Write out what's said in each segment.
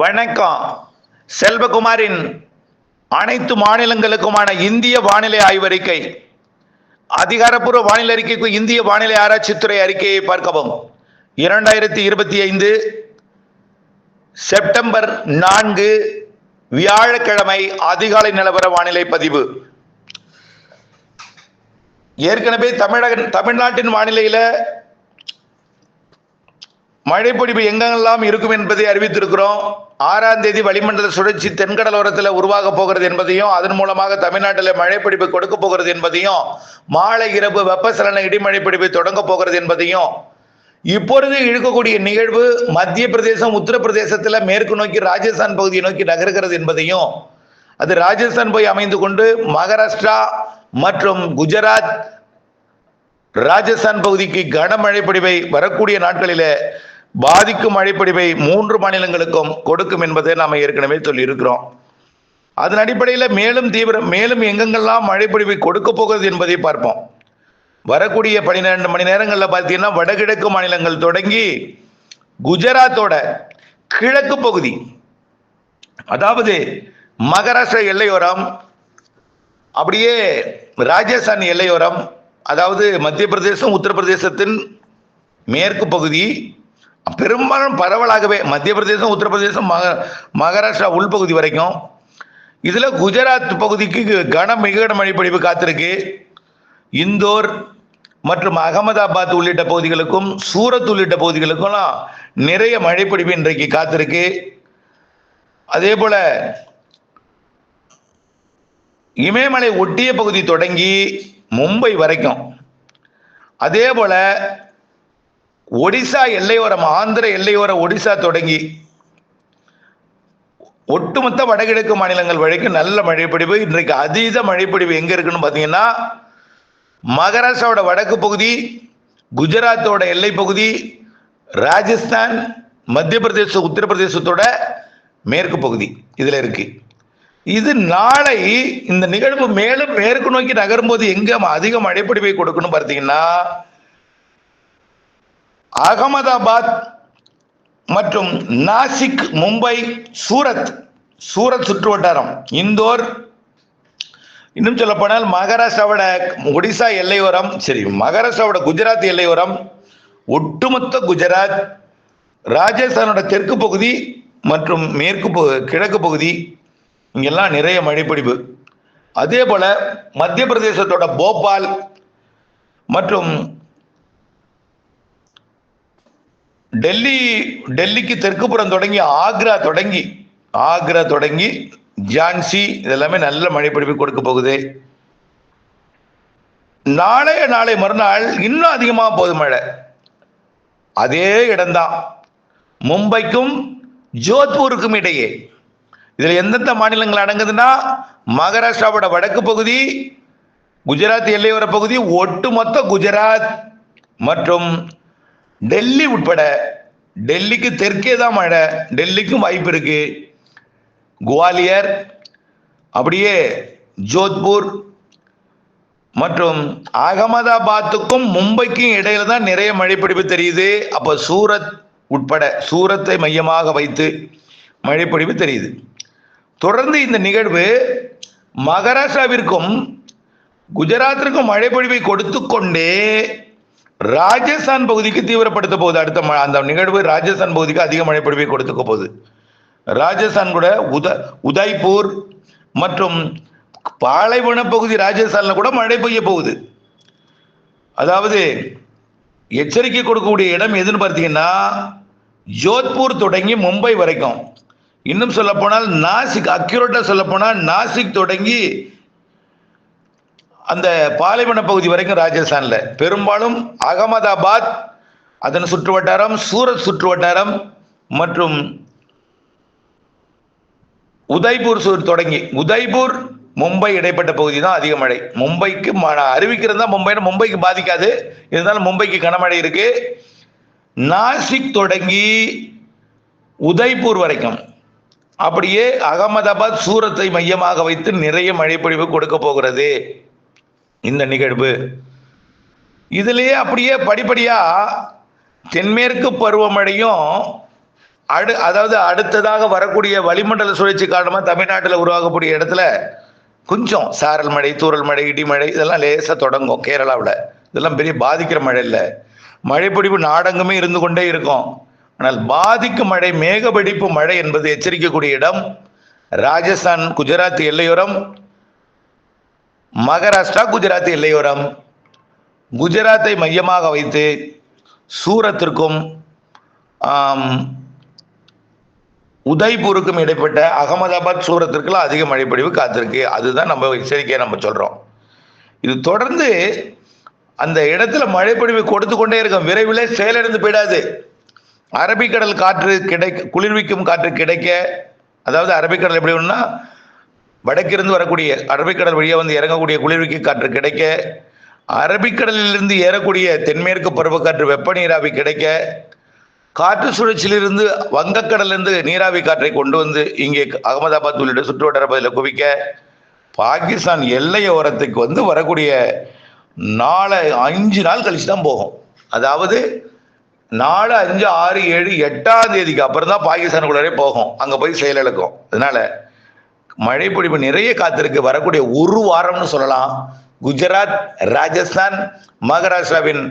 வணக்கம். செல்வகுமாரின் அனைத்து மாநிலங்களுக்குமான இந்திய வானிலை ஆய்வறிக்கை. அதிகாரப்பூர்வ வானிலை அறிக்கைக்கு இந்திய வானிலை ஆராய்ச்சித்துறை அறிக்கையை பார்க்கவும். 2025 செப்டம்பர் 4 வியாழக்கிழமை அதிகாலை நிலவர வானிலை பதிவு. ஏற்கனவே தமிழ்நாட்டின் வானிலையில மழைப்பொழிவு எங்கெல்லாம் இருக்கும் என்பதை அறிவித்திருக்கிறோம். 6ஆம் தேதி வளிமண்டல சுழற்சி தென்கடலோரத்தில் உருவாக போகிறது என்பதையும், அதன் மூலமாக தமிழ்நாட்டில் மழைப்பொழிவு கொடுக்க போகிறது என்பதையும், மாலை இரவு வெப்பசலன இடிமழை பொழிவு தொடங்க போகிறது என்பதையும், இப்பொழுது இருக்கக்கூடிய நிகழ்வு மத்திய பிரதேசம் உத்தரப்பிரதேசத்தில் மேற்கு நோக்கி ராஜஸ்தான் பகுதியை நோக்கி நகர்கிறது என்பதையும், அது ராஜஸ்தான் போய் அமைந்து கொண்டு மகாராஷ்டிரா மற்றும் குஜராத் ராஜஸ்தான் பகுதிக்கு கனமழை பொழிவை வரக்கூடிய நாட்களில் பாதிக்கும் மழைப்பொழிவை 3 மாநிலங்களுக்கும் கொடுக்கும் என்பதை நாம் ஏற்கனவே சொல்லி இருக்கிறோம். அதன் அடிப்படையில் மேலும் எங்கெங்கெல்லாம் மழைப்பொழிவை கொடுக்க போகிறது என்பதை பார்ப்போம். வரக்கூடிய 12 மணி நேரங்களில் பார்த்தீங்கன்னா வடகிழக்கு மாநிலங்கள் தொடங்கி குஜராத்தோட கிழக்கு பகுதி, அதாவது மகாராஷ்டிரா எல்லையோரம், அப்படியே ராஜஸ்தான் எல்லையோரம், அதாவது மத்திய பிரதேசம் உத்தரப்பிரதேசத்தின் மேற்கு பகுதி, பெரும்பாலும் பரவலாகவே மத்திய பிரதேசம் உத்தரப்பிரதேசம் மகாராஷ்டிரா உள்பகுதி வரைக்கும், இதுல குஜராத் பகுதிக்கு மிக மழை பொழிவு காத்திருக்கு. இந்தோர் மற்றும் அகமதாபாத் உள்ளிட்ட பகுதிகளுக்கும் சூரத் உள்ளிட்ட பகுதிகளுக்கும் நிறைய மழைப்பொழிவு இன்றைக்கு காத்திருக்கு. அதே போல இமயமலை ஒட்டிய பகுதி தொடங்கி மும்பை வரைக்கும், அதே போல ஒடிசா எல்லையோரம், ஆந்திர எல்லையோர ஒடிசா தொடங்கி ஒட்டுமொத்த வடகிழக்கு மாநிலங்கள் வரைக்கும் நல்ல மழைப்பொழிவு. இன்றைக்கு அதீத மழைப்பொழிவு எங்க இருக்குன்னு பாத்தீங்கன்னா மகாராஷ்டிராவோட வடக்கு பகுதி, குஜராத்தோட எல்லை பகுதி, ராஜஸ்தான், மத்திய பிரதேச உத்தரப்பிரதேசத்தோட மேற்கு பகுதி இதுல இருக்கு. இது நாளை இந்த நிகழ்வு மேலும் மேற்கு நோக்கி நகரும் போது எங்க அதிக மழைப்பொழிவை கொடுக்கணும் பார்த்தீங்கன்னா அகமதாபாத் மற்றும் நாசிக், மும்பை, சூரத் சுற்று வட்டாரம், இந்தோர், இன்னும் சொல்ல போனால் மகாராஷ்டிராவோட ஒடிசா எல்லையோரம், மகாராஷ்டிராவோட குஜராத் எல்லையோரம், ஒட்டுமொத்த குஜராத், ராஜஸ்தானோட தெற்கு பகுதி மற்றும் கிழக்கு பகுதி, இங்கெல்லாம் நிறைய மழைப்பொழிவு. அதே போல மத்திய பிரதேசத்தோட போபால் மற்றும் டெல்லிக்கு தெற்கு புறம் தொடங்கி ஆக்ரா தொடங்கி ஜான்சி, இதெல்லாமே நல்ல மழைப்பொழிவு கொடுக்க போகுது. நாளை மறுநாள் இன்னும் அதிகமாக போகுது மழை. அதே இடம்தான் மும்பைக்கும் ஜோத்பூருக்கும் இடையே. இதுல எந்தெந்த மாநிலங்கள் அடங்குதுன்னா மகாராஷ்டிராவோட வடக்கு பகுதி, குஜராத் எல்லையோர பகுதி, ஒட்டுமொத்த குஜராத் மற்றும் டெல்லி உட்பட. டெல்லிக்கு தெற்கே தான் மழை, டெல்லிக்கும் வாய்ப்பு இருக்கு. குவாலியர், அப்படியே ஜோத்பூர் மற்றும் அகமதாபாத்துக்கும் மும்பைக்கும் இடையில தான் நிறைய மழைப்பொழிவு தெரியுது. அப்ப சூரத் உட்பட, சூரத்தை மையமாக வைத்து மழைப்பொழிவு தெரியுது. தொடர்ந்து இந்த நிகழ்வு மகாராஷ்டிராவிற்கும் குஜராத்திற்கும் மழைப்பொழிவை கொடுத்து கொண்டே ராஜஸ்தான் பகுதிக்கு தீவிரப்படுத்த போகுது. அந்த நிகழ்வு ராஜஸ்தான் பகுதிக்கு அதிக மழைப்பொழிவை கொடுத்துக்க போகுது. ராஜஸ்தான் கூட உதய்பூர் மற்றும் பாலைவன பகுதி ராஜஸ்தான்ல கூட மழை பெய்ய போகுது. அதாவது எச்சரிக்கை கொடுக்கக்கூடிய இடம் எதுன்னு பார்த்தீங்கன்னா ஜோத்பூர் தொடங்கி மும்பை வரைக்கும், இன்னும் சொல்ல போனால் நாசிக், அக்யூரேட்டா சொல்ல போனால் நாசிக் தொடங்கி அந்த பாலைவன பகுதி வரைக்கும் ராஜஸ்தான்ல, பெரும்பாலும் அகமதாபாத் அதன் சுற்று வட்டாரம், சூரத் சுற்று வட்டாரம் மற்றும் உதய்பூர் மும்பை இடைப்பட்ட பகுதி தான் அதிக மழை. மும்பைக்கு அறிவிக்கிறது தான் மும்பைக்கு பாதிக்காது, இருந்தாலும் மும்பைக்கு கனமழை இருக்கு. நாசிக் தொடங்கி உதய்பூர் வரைக்கும், அப்படியே அகமதாபாத் சூரத்தை மையமாக வைத்து நிறைய மழைப்பொழிவு கொடுக்க போகிறது இந்த நிகழ்வு. இதிலேயே அப்படியே படிப்படியா தென்மேற்கு பருவமழையும் அதாவது அடுத்ததாக வரக்கூடிய வளிமண்டல சுழற்சி காரணமா தமிழ்நாட்டில் உருவாகக்கூடிய இடத்துல கொஞ்சம் சாரல் மழை, தூறல் மழை, இடிமழை இதெல்லாம் லேசாக தொடங்கும். கேரளாவில் இதெல்லாம் பெரிய பாதிக்கிற மழை இல்லை. மழைப்பொழிவு நாடெங்குமே இருந்து கொண்டே இருக்கும். ஆனால் பாதிக்கும் மழை, மேகவெடிப்பு மழை என்பது எச்சரிக்கக்கூடிய இடம் ராஜஸ்தான் குஜராத் எல்லையோரம், மகாராஷ்டிரா குஜராத் எல்லையோரம். குஜராத்தை மையமாக வைத்து சூரத்திற்கும் உதய்பூருக்கும் இடைப்பட்ட அகமதாபாத் சூரத்திற்குலாம் அதிக மழைப்பொழிவு காத்திருக்கு. அதுதான் நம்ம எச்சரிக்கையை நம்ம சொல்றோம். இது தொடர்ந்து அந்த இடத்துல மழைப்பொழிவு கொடுத்து கொண்டே இருக்கும். விரைவில் செயலிழந்து போயிடாது. அரபிக்கடல் காற்று குளிர்விக்கும் காற்று கிடைக்க, அதாவது அரபிக்கடல் எப்படி ஒன்றா வடக்கிருந்து வரக்கூடிய அரபிக்கடல் வழியாக வந்து இறங்கக்கூடிய குளிர்விக்கு காற்று கிடைக்க, அரபிக்கடலிலிருந்து ஏறக்கூடிய தென்மேற்கு பருவக்காற்று வெப்ப நீராவி கிடைக்க, காற்று சுழற்சியிலிருந்து வங்கக்கடலிருந்து நீராவி காற்றை கொண்டு வந்து இங்கே அகமதாபாத் உள்ளிட்ட சுற்றுவட்டார பகுதியில் குவிக்க, பாகிஸ்தான் எல்லையோரத்துக்கு வந்து வரக்கூடிய 5 நாள் கழிச்சு தான் போகும். அதாவது 4, 5, 6, 7, 8ஆம் தேதிக்கு அப்புறம் தான் பாகிஸ்தானுக்குள்ளே போகும். அங்கே போய் செயலிழக்கும். அதனால மழைப்பொழிவு நிறைய காத்திருக்கு. வரக்கூடிய ஒரு வாரம்னு சொல்லலாம். குஜராத், ராஜஸ்தான், மகாராஷ்டிராவின்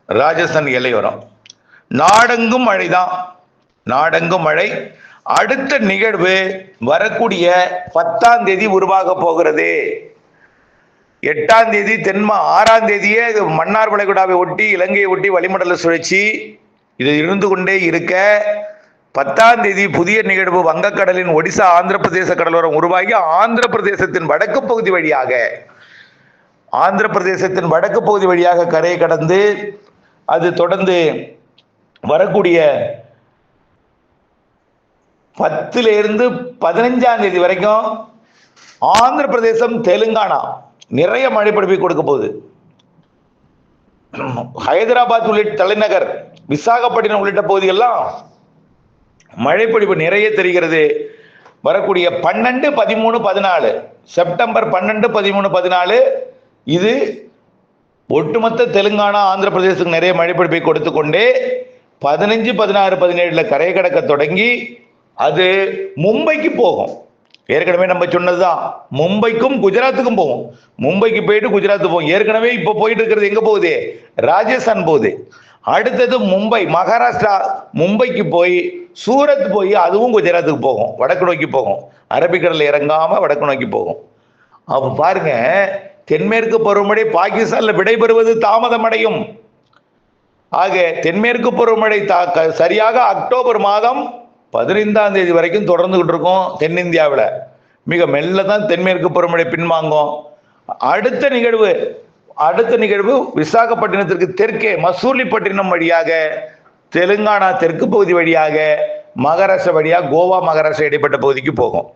ராஜஸ்தான் எல்லையோரம் நாடெங்கும் மழைதான். நாடெங்கும் மழை. அடுத்த நிகழ்வு வரக்கூடிய 10ஆம் தேதி உருவாக போகிறது. 8ஆம் தேதி 6ஆம் தேதியே மன்னார் வளைகுடாவை ஒட்டி, இலங்கையை ஒட்டி வளிமண்டல சுழற்சி இது இருந்து கொண்டே இருக்க, 10ஆம் தேதி புதிய நிகழ்வு வங்கக்கடலின் ஒடிசா ஆந்திர பிரதேச கடலோரம் உருவாகி ஆந்திர பிரதேசத்தின் வடக்கு பகுதி வழியாக கரையை கடந்து அது தொடர்ந்து வரக்கூடிய 10லிருந்து 15ஆம் தேதி வரைக்கும் ஆந்திர பிரதேசம், தெலுங்கானா நிறைய மழைப்பொழிவை கொடுக்க போகுது. ஹைதராபாத் உள்ளிட்ட தலைநகர், விசாகப்பட்டினம் உள்ளிட்ட பகுதியெல்லாம் மழைப்பொழிவு நிறைய தெரிகிறது. வரக்கூடிய 12, 13, 14 செப்டம்பர் 12, 13, 14 இது ஒட்டுமொத்த தெலுங்கானா, ஆந்திர பிரதேசத்துக்கு நிறைய மழைப்பொழிவை கொடுத்து கொண்டே 15, 16, 17 கரை கடக்க தொடங்கி அது மும்பைக்கு போகும். ஏற்கனவே நம்ம சொன்னதுதான். மும்பைக்கும் குஜராத்துக்கும் போகும். மும்பைக்கு போயிட்டு குஜராத் போகும். ஏற்கனவே இப்ப போயிட்டு இருக்கிறது எங்க போகுது? ராஜஸ்தான் போகுது. அடுத்தது மும்பை, மகாராஷ்டிரா மும்பைக்கு போய் சூரத் போய் அதுவும் குஜராத்துக்கு போகும். வடக்கு நோக்கி போகும். அரபிக்கடல் இறங்காம வடக்கு நோக்கி போகும். அப்ப பாருங்க, தென்மேற்கு பருவமழை பாகிஸ்தான்ல விடைபெறுவது தாமதமடையும். ஆக தென்மேற்கு பருவமழை சரியாக அக்டோபர் மாதம் 15ஆம் தேதி வரைக்கும் தொடர்ந்துகிட்டு இருக்கும். தென்னிந்தியாவில் மிக மெல்ல தான் தென்மேற்கு பருவமழை பின்வாங்கும். அடுத்த நிகழ்வு விசாகப்பட்டினத்திற்கு தெற்கே மசூலிப்பட்டினம் வழியாக, தெலுங்கானா தெற்கு பகுதி வழியாக, மகாராஷ்டிரா வழியாக கோவா, மகாராஷ்டிரா இடைப்பட்ட பகுதிக்கு போகும்.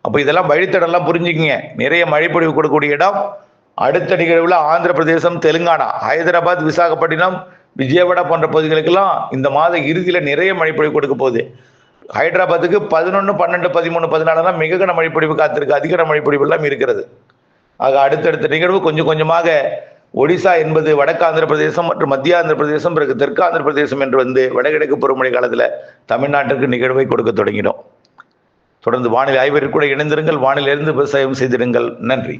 அப்போ இதெல்லாம் வழித்தடம்லாம் புரிஞ்சுக்கிங்க. நிறைய மழைப்பொழிவு கொடுக்கக்கூடிய இடம். அடுத்த நிகழ்வுல ஆந்திர பிரதேசம், தெலுங்கானா, ஹைதராபாத், விசாகப்பட்டினம், விஜயவாடா போன்ற பகுதிகளுக்கெல்லாம் இந்த மாத இறுதியில நிறைய மழைப்பொழிவு கொடுக்க போகுது. ஹைதராபாத்துக்கு 11, 12, 13, 14 தான் மிக கன மழைப்பொழிவு காத்திருக்கு. அதிக மழைப்பொழிவு எல்லாம் இருக்கிறது. ஆக அடுத்தடுத்த நிகழ்வு கொஞ்சம் கொஞ்சமாக ஒடிசா என்பது வடக்கு ஆந்திர பிரதேசம் மற்றும் மத்திய ஆந்திர பிரதேசம், பிறகு தெற்கு ஆந்திர பிரதேசம் என்று வந்து வடகிழக்கு பருவமழை காலத்தில் தமிழ்நாட்டிற்கு நிகழ்வை கொடுக்க தொடங்கினோம். தொடர்ந்து வானிலை ஆய்வறிக்கையோடு இணைந்திருங்கள். வானிலிருந்து விவசாயம் செய்திருங்கள். நன்றி.